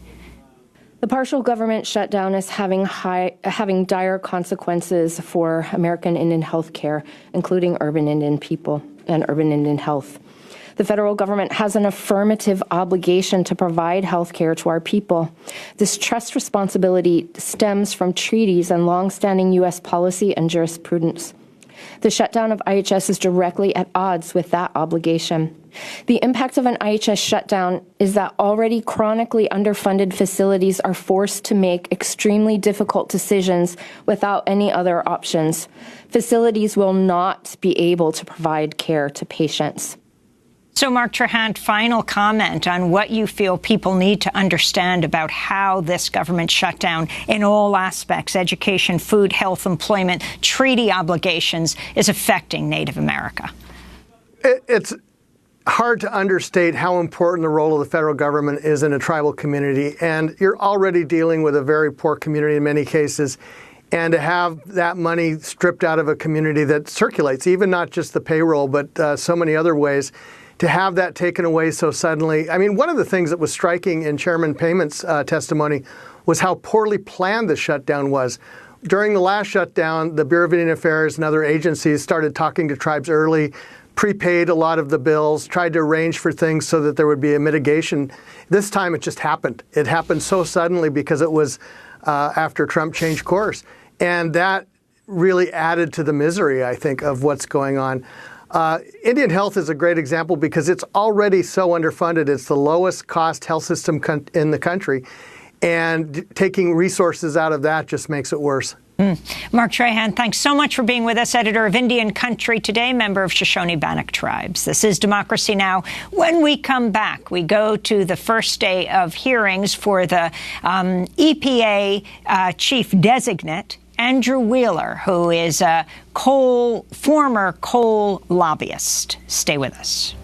The partial government shutdown is having dire consequences for American Indian health care, including urban Indian people and urban Indian health. The federal government has an affirmative obligation to provide health care to our people. This trust responsibility stems from treaties and longstanding U.S. policy and jurisprudence. The shutdown of IHS is directly at odds with that obligation. The impact of an IHS shutdown is that already chronically underfunded facilities are forced to make extremely difficult decisions without any other options. Facilities will not be able to provide care to patients. So, Mark Trahant, final comment on what you feel people need to understand about how this government shutdown in all aspects, education, food, health, employment, treaty obligations, is affecting Native America. It's hard to understate how important the role of the federal government is in a tribal community. And you're already dealing with a very poor community in many cases. And to have that money stripped out of a community that circulates, even not just the payroll, but so many other ways, to have that taken away so suddenly. I mean, one of the things that was striking in Chairman Payment's testimony was how poorly planned the shutdown was. During the last shutdown, the Bureau of Indian Affairs and other agencies started talking to tribes early, prepaid a lot of the bills, tried to arrange for things so that there would be a mitigation. This time it just happened. It happened so suddenly because it was after Trump changed course. And that really added to the misery, I think, of what's going on. Indian Health is a great example because it's already so underfunded. It's the lowest cost health system in the country. And taking resources out of that just makes it worse. Mark Trahant, thanks so much for being with us, editor of Indian Country Today, member of Shoshone-Bannock Tribes. This is Democracy Now! When we come back, we go to the first day of hearings for the EPA chief designate, Andrew Wheeler, who is a former coal lobbyist. Stay with us.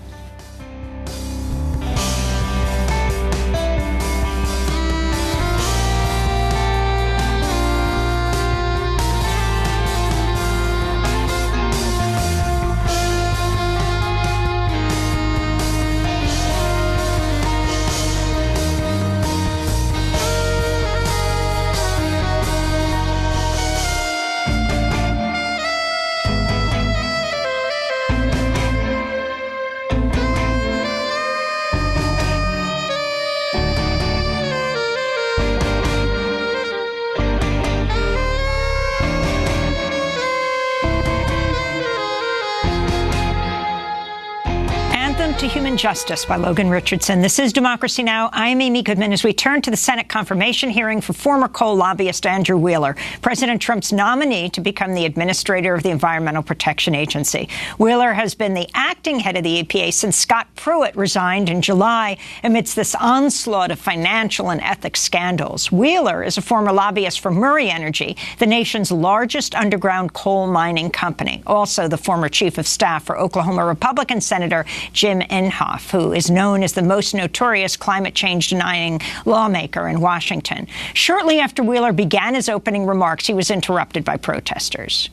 to Human Justice by Logan Richardson. This is Democracy Now! I'm Amy Goodman as we turn to the Senate confirmation hearing for former coal lobbyist Andrew Wheeler, President Trump's nominee to become the administrator of the Environmental Protection Agency. Wheeler has been the acting head of the EPA since Scott Pruitt resigned in July amidst this onslaught of financial and ethics scandals. Wheeler is a former lobbyist for Murray Energy, the nation's largest underground coal mining company. Also the former chief of staff for Oklahoma Republican Senator Jim Inhofe, who is known as the most notorious climate change-denying lawmaker in Washington. Shortly after Wheeler began his opening remarks, he was interrupted by protesters.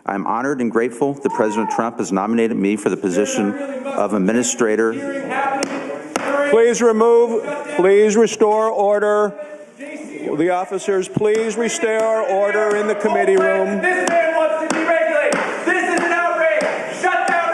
I'm honored and grateful that President Trump has nominated me for the position of administrator. Please restore order. The officers, please restore order in the committee room. This man wants to deregulate. This is an outrage. Shut down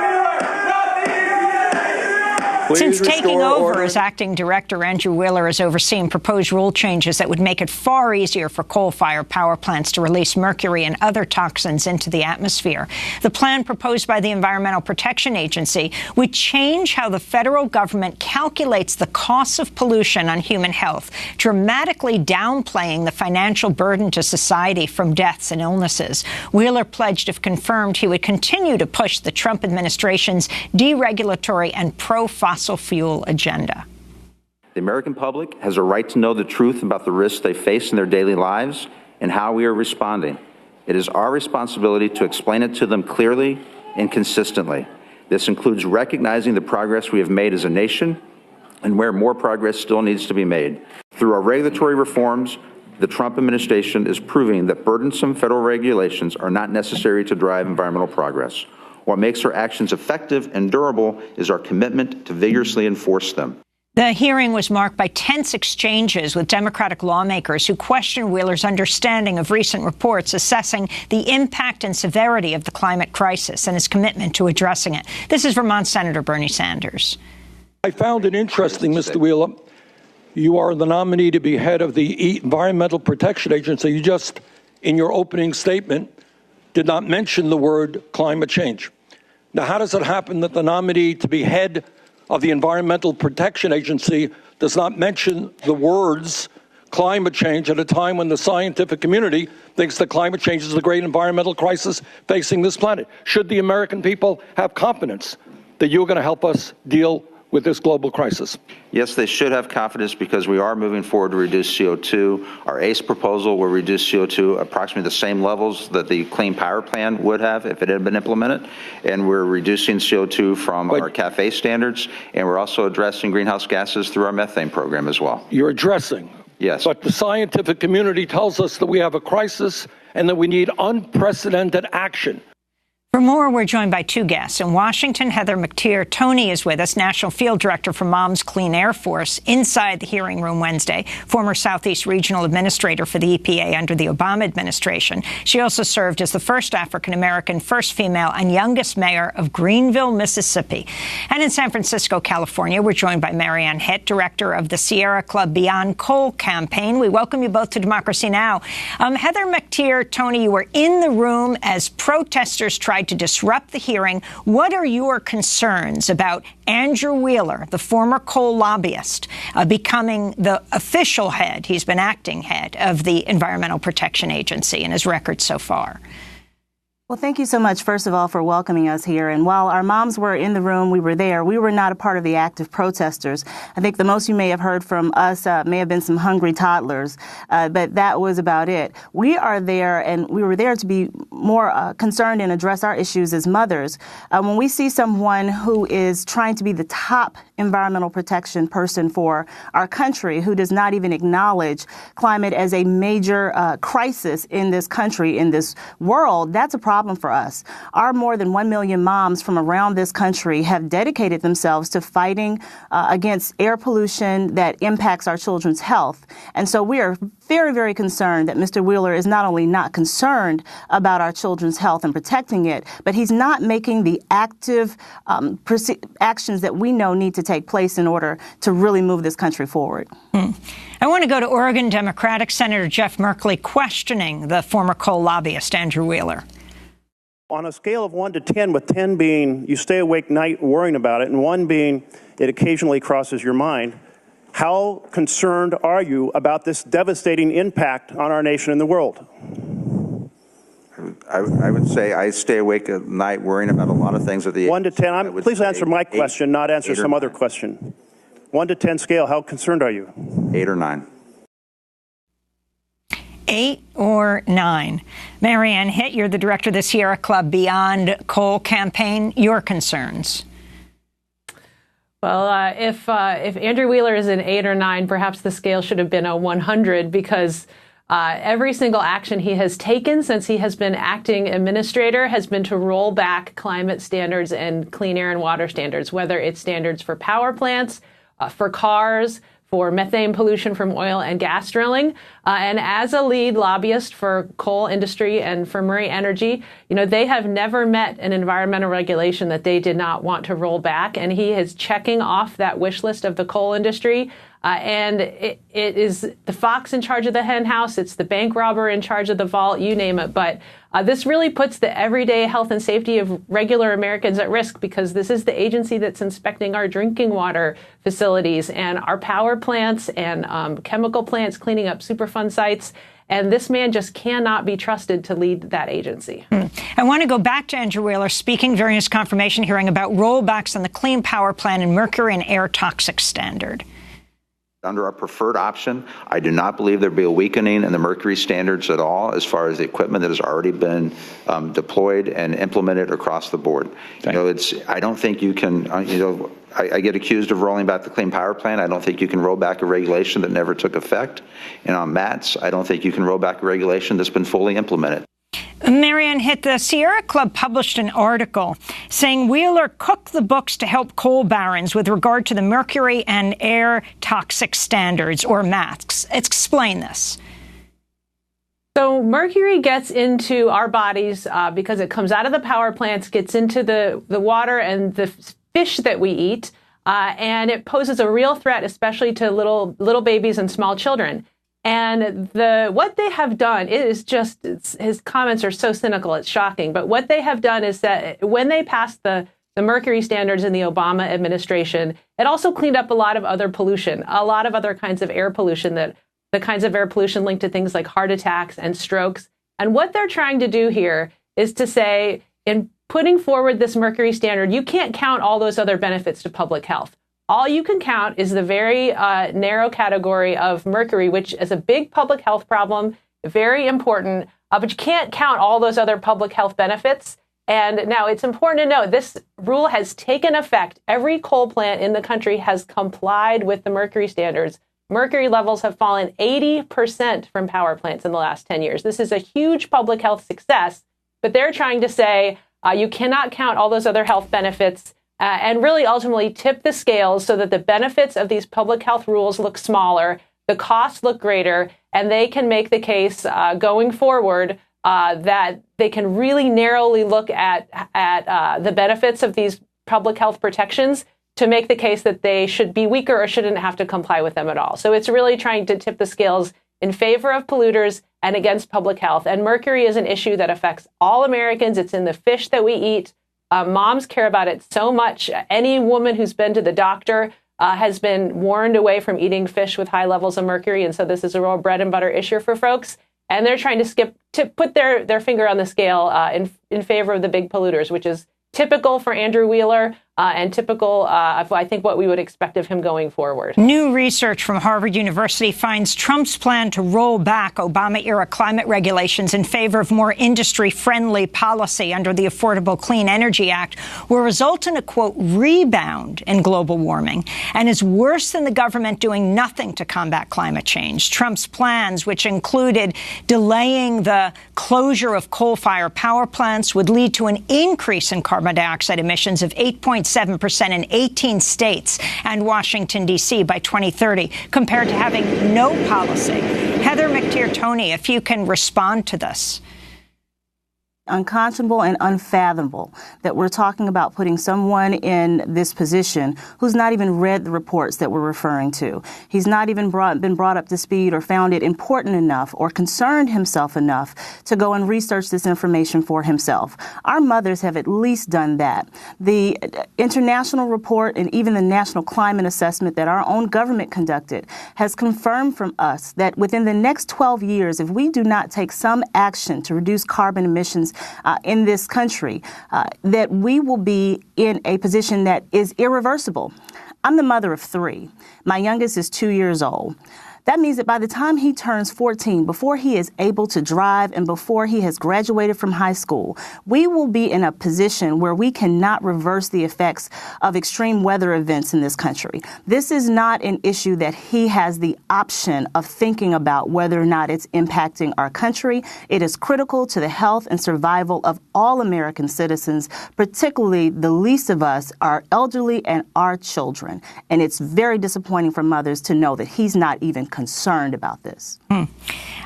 Since taking over as acting director, Andrew Wheeler has overseen proposed rule changes that would make it far easier for coal-fired power plants to release mercury and other toxins into the atmosphere. The plan proposed by the Environmental Protection Agency would change how the federal government calculates the costs of pollution on human health, dramatically downplaying the financial burden to society from deaths and illnesses. Wheeler pledged, if confirmed, he would continue to push the Trump administration's deregulatory and pro-fossil fuel agenda. The American public has a right to know the truth about the risks they face in their daily lives and how we are responding. It is our responsibility to explain it to them clearly and consistently. This includes recognizing the progress we have made as a nation and where more progress still needs to be made. Through our regulatory reforms, the Trump administration is proving that burdensome federal regulations are not necessary to drive environmental progress. What makes our actions effective and durable is our commitment to vigorously enforce them. The hearing was marked by tense exchanges with Democratic lawmakers who questioned Wheeler's understanding of recent reports assessing the impact and severity of the climate crisis and his commitment to addressing it. This is Vermont Senator Bernie Sanders. I found it interesting, Mr. Wheeler. You are the nominee to be head of the Environmental Protection Agency. You just, in your opening statement, did not mention the word climate change. Now, how does it happen that the nominee to be head of the Environmental Protection Agency does not mention the words climate change at a time when the scientific community thinks that climate change is the great environmental crisis facing this planet? Should the American people have confidence that you're going to help us deal with this global crisis? Yes, they should have confidence because we are moving forward to reduce CO2. Our ACE proposal will reduce CO2 approximately the same levels that the Clean Power Plan would have if it had been implemented. And we're reducing CO2 from our CAFE standards, and we're also addressing greenhouse gases through our methane program as well. You're addressing. Yes. But the scientific community tells us that we have a crisis and that we need unprecedented action. For more, we're joined by two guests. In Washington, Heather McTeer Toney is with us, National Field Director for Moms Clean Air Force, inside the hearing room Wednesday, former Southeast Regional Administrator for the EPA under the Obama administration. She also served as the first African-American, first female, and youngest mayor of Greenville, Mississippi. And in San Francisco, California, we're joined by Marianne Hitt, Director of the Sierra Club Beyond Coal campaign. We welcome you both to Democracy Now! Heather McTeer Toney, you were in the room as protesters tried to disrupt the hearing. What are your concerns about Andrew Wheeler, the former coal lobbyist, becoming the official head, he's been acting head, of the Environmental Protection Agency and his record so far? Well, thank you so much, first of all, for welcoming us here. And while our moms were in the room, we were there. We were not a part of the active protesters. I think the most you may have heard from us may have been some hungry toddlers, but that was about it. We are there, and we were there to be more concerned and address our issues as mothers. When we see someone who is trying to be the top environmental protection person for our country, who does not even acknowledge climate as a major crisis in this country, in this world, that's a problem for us. Our more than 1 million moms from around this country have dedicated themselves to fighting against air pollution that impacts our children's health. And so we are very, very concerned that Mr. Wheeler is not only not concerned about our children's health and protecting it, but he's not making the active actions that we know need to take place in order to really move this country forward. I want to go to Oregon Democratic Senator Jeff Merkley questioning the former coal lobbyist, Andrew Wheeler. On a scale of 1 to 10, with 10 being you stay awake night worrying about it, and 1 being it occasionally crosses your mind, how concerned are you about this devastating impact on our nation and the world? I would say I stay awake at night worrying about a lot of things. 1 to 10. Please answer my question, not answer some other question. 1 to 10 scale, how concerned are you? 8 or 9. 8 or 9. Marianne Hitt, you're the director of the Sierra Club Beyond Coal campaign. Your concerns? Well, if Andrew Wheeler is an 8 or 9, perhaps the scale should have been a 100, because every single action he has taken since he has been acting administrator has been to roll back climate standards and clean air and water standards, whether it's standards for power plants, for cars, for methane pollution from oil and gas drilling. And as a lead lobbyist for coal industry and for Murray Energy, they have never met an environmental regulation that they did not want to roll back. And he is checking off that wish list of the coal industry. And it is the fox in charge of the hen house. It's the bank robber in charge of the vault, you name it. But this really puts the everyday health and safety of regular Americans at risk, because this is the agency that's inspecting our drinking water facilities and our power plants and chemical plants, cleaning up Superfund sites. And this man just cannot be trusted to lead that agency. I want to go back to Andrew Wheeler speaking during his confirmation hearing about rollbacks on the Clean Power Plan and mercury and air toxic standard. Under our preferred option, I do not believe there'd be a weakening in the mercury standards at all as far as the equipment that has already been deployed and implemented across the board. I don't think you can, I get accused of rolling back the Clean Power Plan. I don't think you can roll back a regulation that never took effect. And on MATS, I don't think you can roll back a regulation that's been fully implemented. Marianne Hitt, the Sierra Club published an article saying Wheeler cooked the books to help coal barons with regard to the mercury and air toxic standards, or MATS. Explain this. So mercury gets into our bodies because it comes out of the power plants, gets into the water and the fish that we eat, and it poses a real threat, especially to little babies and small children. And what they have done is just, his comments are so cynical, it's shocking. But what they have done is that when they passed the mercury standards in the Obama administration, it also cleaned up a lot of other pollution, a lot of other kinds of air pollution, the kinds of air pollution linked to things like heart attacks and strokes. And what they're trying to do here is to say, in putting forward this mercury standard, you can't count all those other benefits to public health. All you can count is the very narrow category of mercury, which is a big public health problem, very important, but you can't count all those other public health benefits. And now it's important to note this rule has taken effect. Every coal plant in the country has complied with the mercury standards. Mercury levels have fallen 80% from power plants in the last 10 years. This is a huge public health success, but they're trying to say you cannot count all those other health benefits and really ultimately tip the scales so that the benefits of these public health rules look smaller, the costs look greater, and they can make the case going forward that they can really narrowly look at the benefits of these public health protections to make the case that they should be weaker or shouldn't have to comply with them at all. So it's really trying to tip the scales in favor of polluters and against public health. And mercury is an issue that affects all Americans. It's in the fish that we eat. Moms care about it so much. Any woman who's been to the doctor has been warned away from eating fish with high levels of mercury. And so this is a real bread and butter issue for folks. And they're trying to put their finger on the scale in favor of the big polluters, which is typical for Andrew Wheeler and typical of, I think, what we would expect of him going forward. New research from Harvard University finds Trump's plan to roll back Obama-era climate regulations in favor of more industry-friendly policy under the Affordable Clean Energy Act will result in a, quote, rebound in global warming and is worse than the government doing nothing to combat climate change. Trump's plans, which included delaying the closure of coal-fired power plants, would lead to an increase in carbon dioxide emissions of 8.7% in 18 states and Washington, D.C. by 2030, compared to having no policy. Heather McTier-Toney, if you can respond to this. unconscionable and unfathomable that we're talking about putting someone in this position who's not even read the reports that we're referring to. He's not even been brought up to speed or found it important enough or concerned himself enough to go and research this information for himself. Our mothers have at least done that. The international report and even the national climate assessment that our own government conducted has confirmed from us that within the next 12 years, if we do not take some action to reduce carbon emissions in this country, that we will be in a position that is irreversible. I'm the mother of 3. My youngest is 2 years old. That means that by the time he turns 14, before he is able to drive and before he has graduated from high school, we will be in a position where we cannot reverse the effects of extreme weather events in this country. This is not an issue that he has the option of thinking about whether or not it's impacting our country. It is critical to the health and survival of all American citizens, particularly the least of us, our elderly and our children. And it's very disappointing for mothers to know that he's not even concerned about this.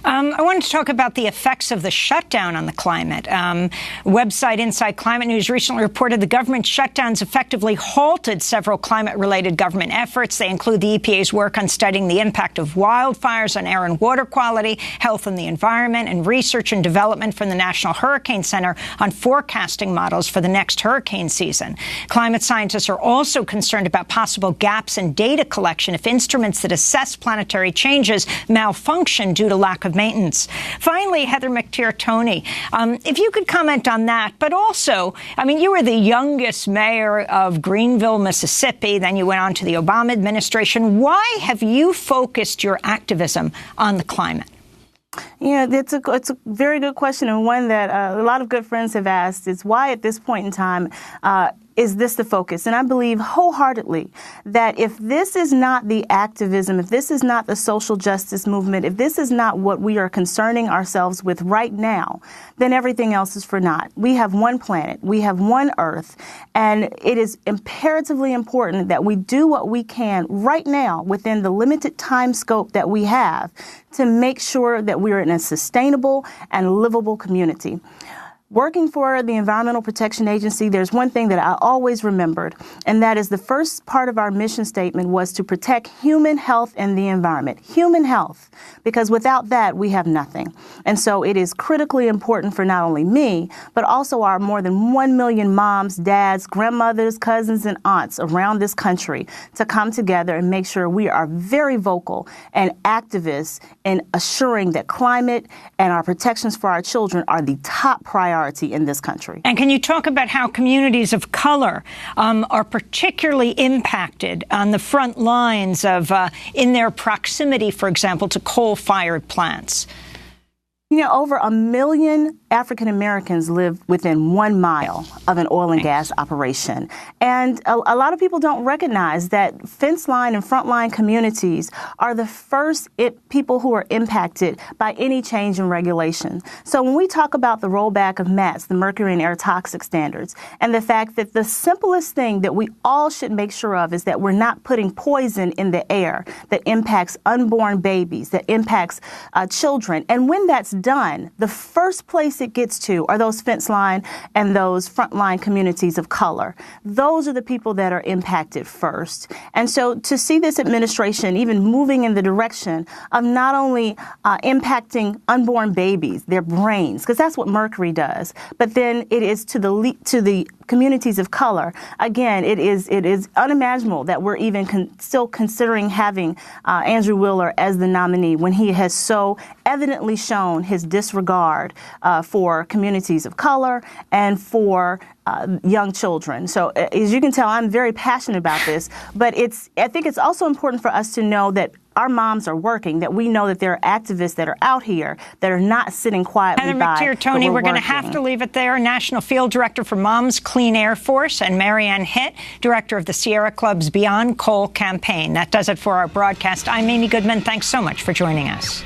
I wanted to talk about the effects of the shutdown on the climate. Website Inside Climate News recently reported the government shutdowns effectively halted several climate-related government efforts. They include the EPA's work on studying the impact of wildfires on air and water quality, health and the environment, and research and development from the National Hurricane Center on forecasting models for the next hurricane season. Climate scientists are also concerned about possible gaps in data collection if instruments that assess planetary changes malfunction due to lack of maintenance. Finally, Heather McTier-Toney, if you could comment on that, but also, I mean, you were the youngest mayor of Greenville, Mississippi, then you went on to the Obama administration. Why have you focused your activism on the climate? Yeah, it's a very good question, and one that a lot of good friends have asked is why at this point in time is this the focus? And I believe wholeheartedly that if this is not the activism, if this is not the social justice movement, if this is not what we are concerning ourselves with right now, then everything else is for naught. We have one planet, we have one Earth, and it is imperatively important that we do what we can right now within the limited time scope that we have to make sure that we are in a sustainable and livable community. Working for the Environmental Protection Agency, there's one thing that I always remembered, and that is the first part of our mission statement was to protect human health and the environment. Human health, because without that, we have nothing. And so it is critically important for not only me, but also our more than 1 million moms, dads, grandmothers, cousins, and aunts around this country to come together and make sure we are very vocal and activists in assuring that climate and our protections for our children are the top priority in this country. And can you talk about how communities of color are particularly impacted on the front lines of in their proximity, for example, to coal-fired plants? You know, over 1 million African Americans live within 1 mile of an oil and gas operation. And a lot of people don't recognize that fence line and frontline communities are the first people who are impacted by any change in regulation. So when we talk about the rollback of MATS, the mercury and air toxic standards, and the fact that the simplest thing that we all should make sure of is that we're not putting poison in the air that impacts unborn babies, that impacts children. And when that's done, the first place it gets to are those fence line and those frontline communities of color. Those are the people that are impacted first. And so to see this administration even moving in the direction of not only impacting unborn babies, their brains, because that's what mercury does, but then it is to the communities of color. Again, it is unimaginable that we're even still considering having Andrew Wheeler as the nominee when he has so evidently shown his disregard for communities of color and for young children. So as you can tell, I'm very passionate about this, but I think it's also important for us to know that our moms are working, that we know that there are activists that are out here that are not sitting quietly Heather by. McTier-Toney, we're going to have to leave it there. National Field Director for Moms Clean Air Force, and Marianne Hitt, Director of the Sierra Club's Beyond Coal campaign. That does it for our broadcast. I'm Amy Goodman. Thanks so much for joining us.